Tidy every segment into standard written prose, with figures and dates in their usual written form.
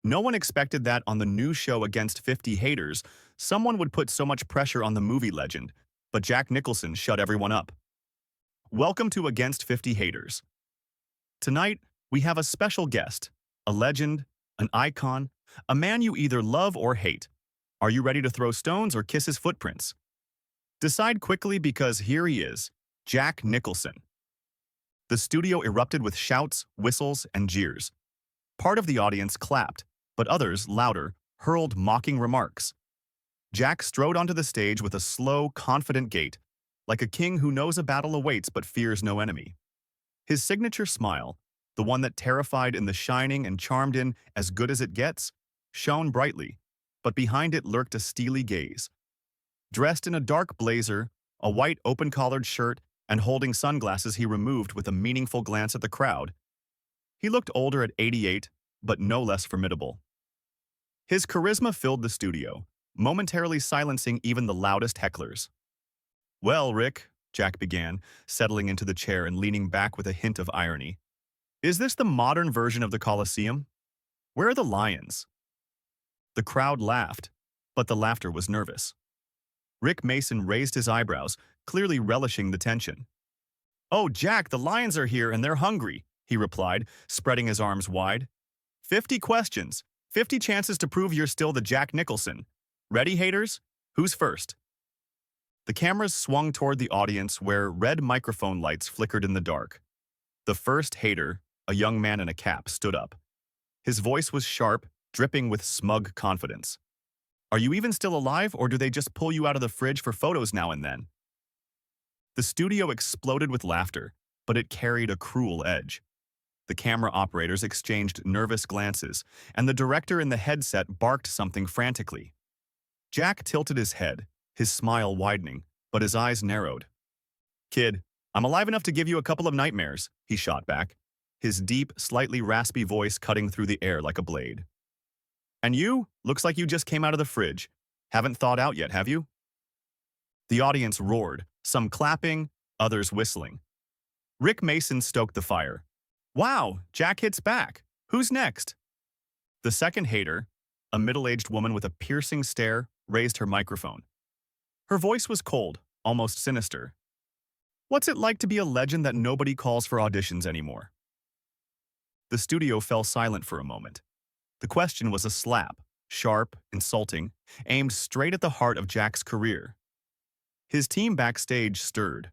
No one expected that on the new show Against 50 Haters, someone would put so much pressure on the movie legend, but Jack Nicholson shut everyone up. Welcome to Against 50 Haters. Tonight, we have a special guest, a legend, an icon, a man you either love or hate. Are you ready to throw stones or kiss his footprints? Decide quickly because here he is, Jack Nicholson. The studio erupted with shouts, whistles, and jeers. Part of the audience clapped, but others, louder, hurled mocking remarks. Jack strode onto the stage with a slow, confident gait, like a king who knows a battle awaits but fears no enemy. His signature smile, the one that terrified in The Shining and charmed in As Good as It Gets, shone brightly, but behind it lurked a steely gaze. Dressed in a dark blazer, a white open-collared shirt, and holding sunglasses he removed with a meaningful glance at the crowd, he looked older at 88, but no less formidable. His charisma filled the studio, momentarily silencing even the loudest hecklers. "Well, Rick," Jack began, settling into the chair and leaning back with a hint of irony, "is this the modern version of the Colosseum? Where are the lions?" The crowd laughed, but the laughter was nervous. Rick Mason raised his eyebrows, clearly relishing the tension. "Oh, Jack, the lions are here and they're hungry," he replied, spreading his arms wide. 50 questions, 50 chances to prove you're still the Jack Nicholson. Ready, haters? Who's first? The cameras swung toward the audience where red microphone lights flickered in the dark. The first hater, a young man in a cap, stood up. His voice was sharp, dripping with smug confidence. "Are you even still alive, or do they just pull you out of the fridge for photos now and then?" The studio exploded with laughter, but it carried a cruel edge. The camera operators exchanged nervous glances, and the director in the headset barked something frantically. Jack tilted his head, his smile widening, but his eyes narrowed. "Kid, I'm alive enough to give you a couple of nightmares," he shot back, his deep, slightly raspy voice cutting through the air like a blade. "And you? Looks like you just came out of the fridge. Haven't thawed out yet, have you?" The audience roared, some clapping, others whistling. Rick Mason stoked the fire. "Wow, Jack hits back. Who's next?" The second hater, a middle-aged woman with a piercing stare, raised her microphone. Her voice was cold, almost sinister. "What's it like to be a legend that nobody calls for auditions anymore?" The studio fell silent for a moment. The question was a slap, sharp, insulting, aimed straight at the heart of Jack's career. His team backstage stirred.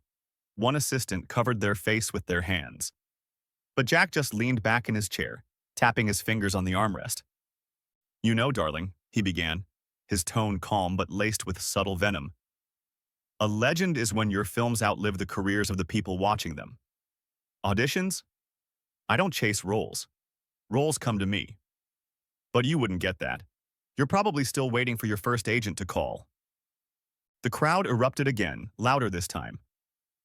One assistant covered their face with their hands. But Jack just leaned back in his chair, tapping his fingers on the armrest. "You know, darling," he began, his tone calm but laced with subtle venom. "A legend is when your films outlive the careers of the people watching them. Auditions? I don't chase roles. Roles come to me. But you wouldn't get that. You're probably still waiting for your first agent to call." The crowd erupted again, louder this time.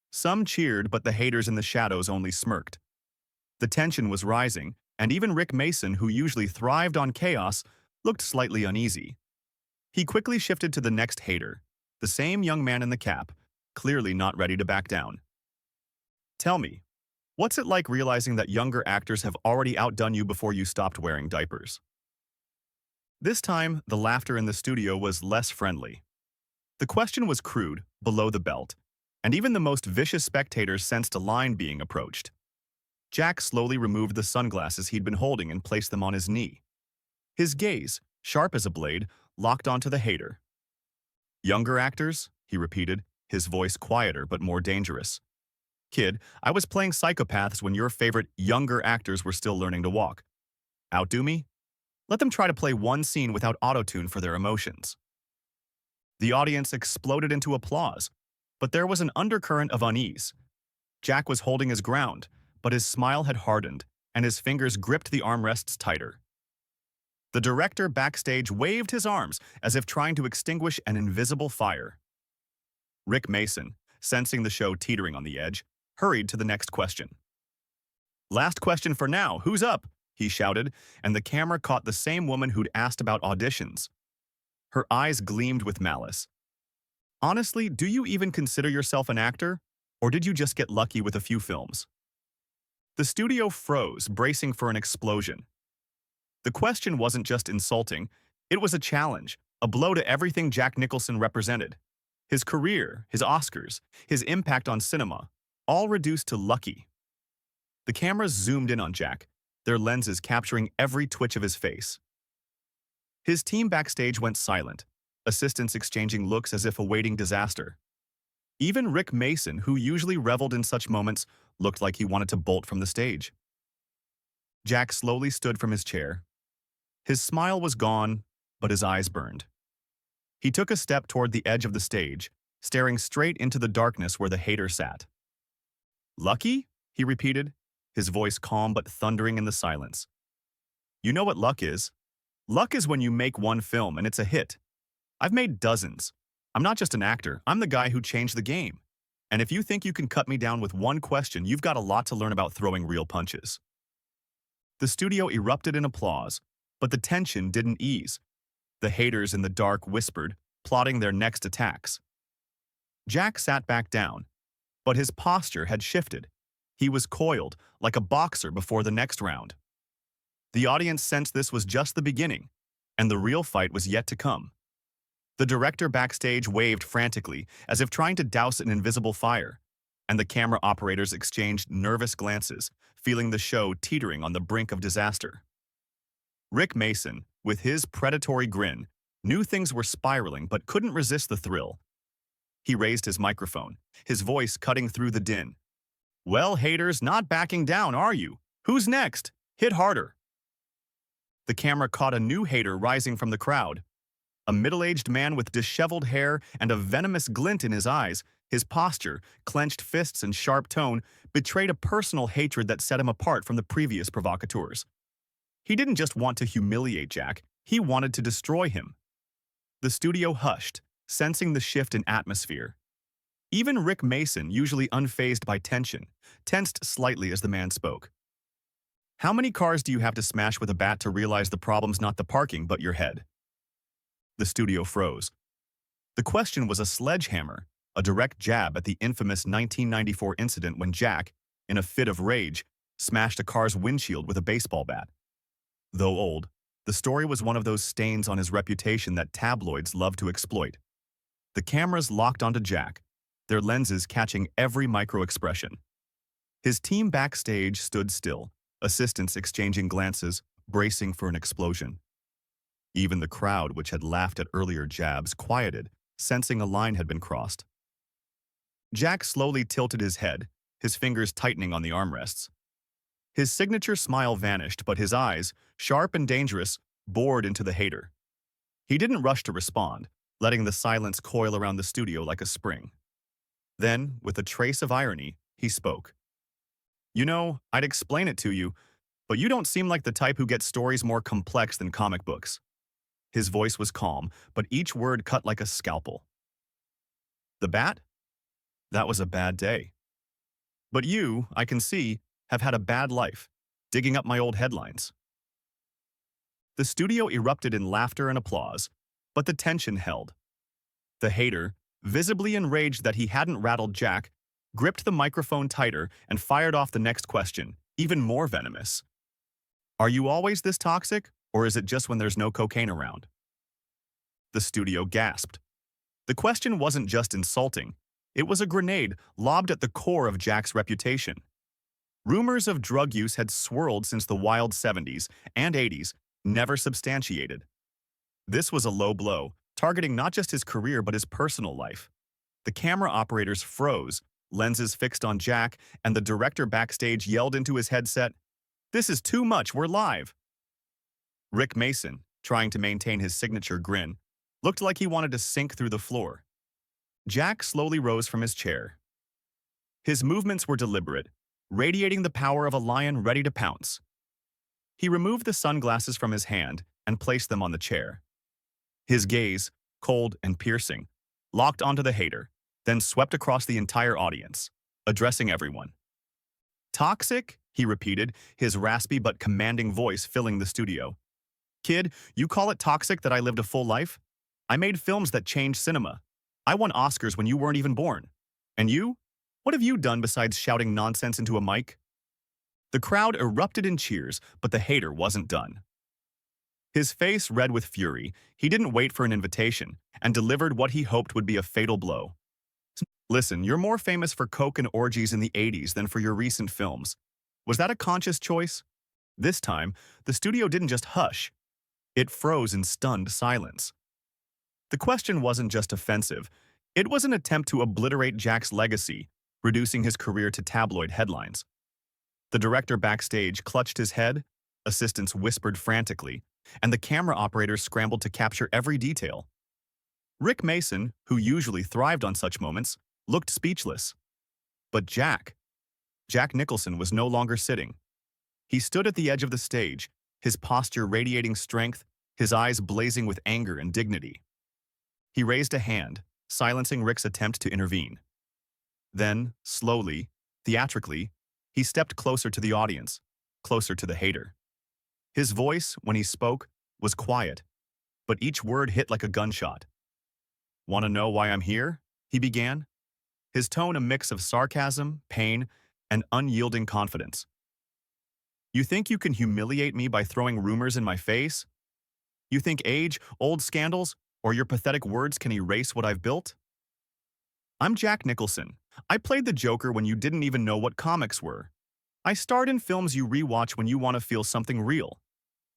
Some cheered, but the haters in the shadows only smirked. The tension was rising, and even Rick Mason, who usually thrived on chaos, looked slightly uneasy. He quickly shifted to the next hater, the same young man in the cap, clearly not ready to back down. "Tell me, what's it like realizing that younger actors have already outdone you before you stopped wearing diapers?" This time, the laughter in the studio was less friendly. The question was crude, below the belt, and even the most vicious spectators sensed a line being approached. Jack slowly removed the sunglasses he'd been holding and placed them on his knee. His gaze, sharp as a blade, locked onto the hater. "Younger actors?" he repeated, his voice quieter but more dangerous. "Kid, I was playing psychopaths when your favorite younger actors were still learning to walk. Outdo me? Let them try to play one scene without autotune for their emotions." The audience exploded into applause, but there was an undercurrent of unease. Jack was holding his ground, but his smile had hardened, and his fingers gripped the armrests tighter. The director backstage waved his arms as if trying to extinguish an invisible fire. Rick Mason, sensing the show teetering on the edge, hurried to the next question. "Last question for now, who's up?" he shouted, and the camera caught the same woman who'd asked about auditions. Her eyes gleamed with malice. "Honestly, do you even consider yourself an actor? Or did you just get lucky with a few films?" The studio froze, bracing for an explosion. The question wasn't just insulting, it was a challenge, a blow to everything Jack Nicholson represented. His career, his Oscars, his impact on cinema, all reduced to lucky. The cameras zoomed in on Jack, their lenses capturing every twitch of his face. His team backstage went silent, assistants exchanging looks as if awaiting disaster. Even Rick Mason, who usually reveled in such moments, looked like he wanted to bolt from the stage. Jack slowly stood from his chair. His smile was gone, but his eyes burned. He took a step toward the edge of the stage, staring straight into the darkness where the hater sat. "Lucky?" he repeated, his voice calm but thundering in the silence. "You know what luck is? Luck is when you make one film and it's a hit. I've made dozens. I'm not just an actor, I'm the guy who changed the game. And if you think you can cut me down with one question, you've got a lot to learn about throwing real punches." The studio erupted in applause, but the tension didn't ease. The haters in the dark whispered, plotting their next attacks. Jack sat back down, but his posture had shifted. He was coiled, like a boxer before the next round. The audience sensed this was just the beginning, and the real fight was yet to come. The director backstage waved frantically, as if trying to douse an invisible fire, and the camera operators exchanged nervous glances, feeling the show teetering on the brink of disaster. Rick Mason, with his predatory grin, knew things were spiraling but couldn't resist the thrill. He raised his microphone, his voice cutting through the din. "Well, haters, not backing down, are you? Who's next? Hit harder." The camera caught a new hater rising from the crowd. A middle-aged man with disheveled hair and a venomous glint in his eyes, his posture, clenched fists and sharp tone, betrayed a personal hatred that set him apart from the previous provocateurs. He didn't just want to humiliate Jack, he wanted to destroy him. The studio hushed, sensing the shift in atmosphere. Even Rick Mason, usually unfazed by tension, tensed slightly as the man spoke. "How many cars do you have to smash with a bat to realize the problem's not the parking but your head?" The studio froze. The question was a sledgehammer, a direct jab at the infamous 1994 incident when Jack, in a fit of rage, smashed a car's windshield with a baseball bat. Though old, the story was one of those stains on his reputation that tabloids love to exploit. The cameras locked onto Jack, their lenses catching every micro-expression. His team backstage stood still, assistants exchanging glances, bracing for an explosion. Even the crowd, which had laughed at earlier jabs, quieted, sensing a line had been crossed. Jack slowly tilted his head, his fingers tightening on the armrests. His signature smile vanished, but his eyes, sharp and dangerous, bored into the hater. He didn't rush to respond, letting the silence coil around the studio like a spring. Then, with a trace of irony, he spoke. "You know, I'd explain it to you, but you don't seem like the type who gets stories more complex than comic books." His voice was calm, but each word cut like a scalpel. "The bat? That was a bad day. But you, I can see, have had a bad life, digging up my old headlines." The studio erupted in laughter and applause, but the tension held. The hater, visibly enraged that he hadn't rattled Jack, gripped the microphone tighter and fired off the next question, even more venomous. "Are you always this toxic, or is it just when there's no cocaine around?" The studio gasped. The question wasn't just insulting. It was a grenade lobbed at the core of Jack's reputation. Rumors of drug use had swirled since the wild 70s and 80s, never substantiated. This was a low blow, targeting not just his career but his personal life. The camera operators froze, lenses fixed on Jack, and the director backstage yelled into his headset, "This is too much, we're live." Rick Mason, trying to maintain his signature grin, looked like he wanted to sink through the floor. Jack slowly rose from his chair. His movements were deliberate, radiating the power of a lion ready to pounce. He removed the sunglasses from his hand and placed them on the chair. His gaze, cold and piercing, locked onto the hater, then swept across the entire audience, addressing everyone. "Toxic?" he repeated, his raspy but commanding voice filling the studio. "Kid, you call it toxic that I lived a full life? I made films that changed cinema. I won Oscars when you weren't even born. And you? What have you done besides shouting nonsense into a mic?" The crowd erupted in cheers, but the hater wasn't done. His face red with fury, he didn't wait for an invitation and delivered what he hoped would be a fatal blow. Listen, you're more famous for coke and orgies in the 80s than for your recent films. Was that a conscious choice? This time, the studio didn't just hush. It froze in stunned silence. The question wasn't just offensive. It was an attempt to obliterate Jack's legacy, reducing his career to tabloid headlines. The director backstage clutched his head, assistants whispered frantically, and the camera operators scrambled to capture every detail. Rick Mason, who usually thrived on such moments, looked speechless. But Jack Nicholson was no longer sitting. He stood at the edge of the stage, his posture radiating strength, his eyes blazing with anger and dignity. He raised a hand, silencing Rick's attempt to intervene. Then, slowly, theatrically, he stepped closer to the audience, closer to the hater. His voice, when he spoke, was quiet, but each word hit like a gunshot. "Want to know why I'm here?" he began, his tone a mix of sarcasm, pain, and unyielding confidence. "You think you can humiliate me by throwing rumors in my face? You think age, old scandals, or your pathetic words can erase what I've built? I'm Jack Nicholson. I played the Joker when you didn't even know what comics were. I starred in films you rewatch when you want to feel something real.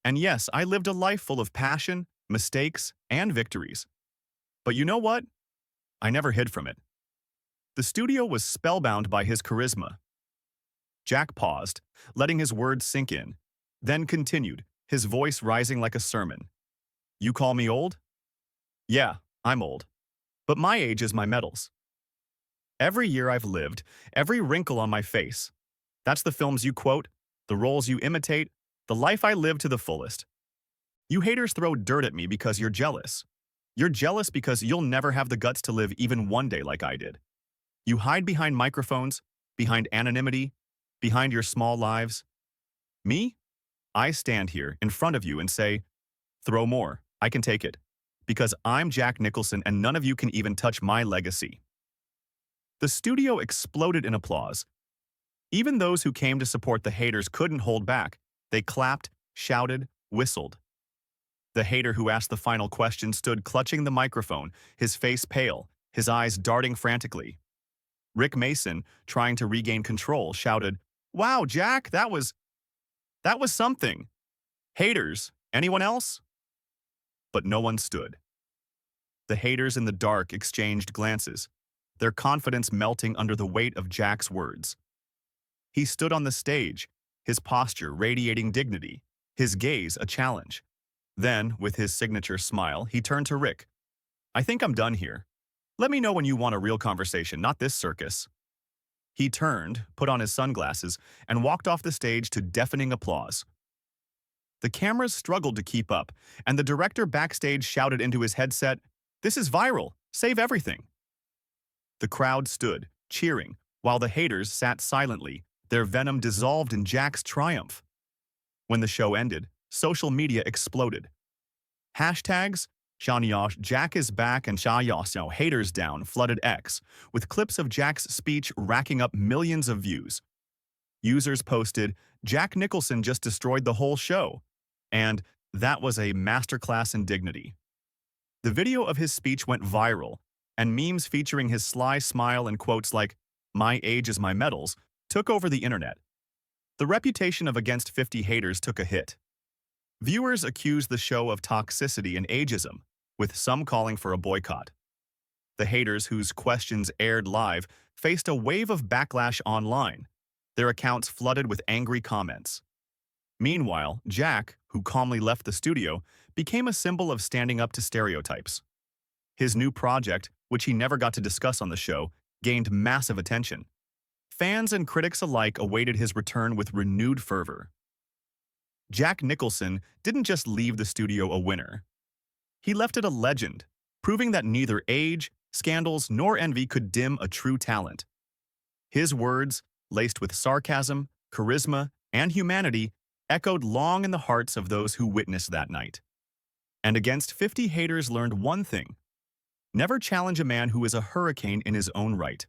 And yes, I lived a life full of passion, mistakes, and victories. But you know what? I never hid from it." The studio was spellbound by his charisma. Jack paused, letting his words sink in, then continued, his voice rising like a sermon. "You call me old? Yeah, I'm old. But my age is my medals. Every year I've lived, every wrinkle on my face. That's the films you quote, the roles you imitate, the life I live to the fullest. You haters throw dirt at me because you're jealous. You're jealous because you'll never have the guts to live even one day like I did. You hide behind microphones, behind anonymity, behind your small lives. Me? I stand here in front of you and say, throw more, I can take it. Because I'm Jack Nicholson and none of you can even touch my legacy." The studio exploded in applause. Even those who came to support the haters couldn't hold back. They clapped, shouted, whistled. The hater who asked the final question stood clutching the microphone, his face pale, his eyes darting frantically. Rick Mason, trying to regain control, shouted, "Wow, Jack, that was something. Haters, anyone else?" But no one stood. The haters in the dark exchanged glances, their confidence melting under the weight of Jack's words. He stood on the stage, his posture radiating dignity, his gaze a challenge. Then, with his signature smile, he turned to Rick. "I think I'm done here. Let me know when you want a real conversation, not this circus." He turned, put on his sunglasses, and walked off the stage to deafening applause. The cameras struggled to keep up, and the director backstage shouted into his headset, "This is viral. Save everything." The crowd stood, cheering, while the haters sat silently, their venom dissolved in Jack's triumph. When the show ended, social media exploded. Hashtags, Shanyos, Jack is back and Shayos, haters down flooded X, with clips of Jack's speech racking up millions of views. Users posted, "Jack Nicholson just destroyed the whole show," and "That was a masterclass in dignity." The video of his speech went viral, and memes featuring his sly smile and quotes like, "My age is my medals," took over the internet. The reputation of Against 50 haters took a hit. Viewers accused the show of toxicity and ageism, with some calling for a boycott. The haters, whose questions aired live, faced a wave of backlash online, their accounts flooded with angry comments. Meanwhile, Jack, who calmly left the studio, became a symbol of standing up to stereotypes. His new project, which he never got to discuss on the show, gained massive attention. Fans and critics alike awaited his return with renewed fervor. Jack Nicholson didn't just leave the studio a winner. He left it a legend, proving that neither age, scandals, nor envy could dim a true talent. His words, laced with sarcasm, charisma, and humanity, echoed long in the hearts of those who witnessed that night. And Against 50 haters learned one thing: never challenge a man who is a hurricane in his own right.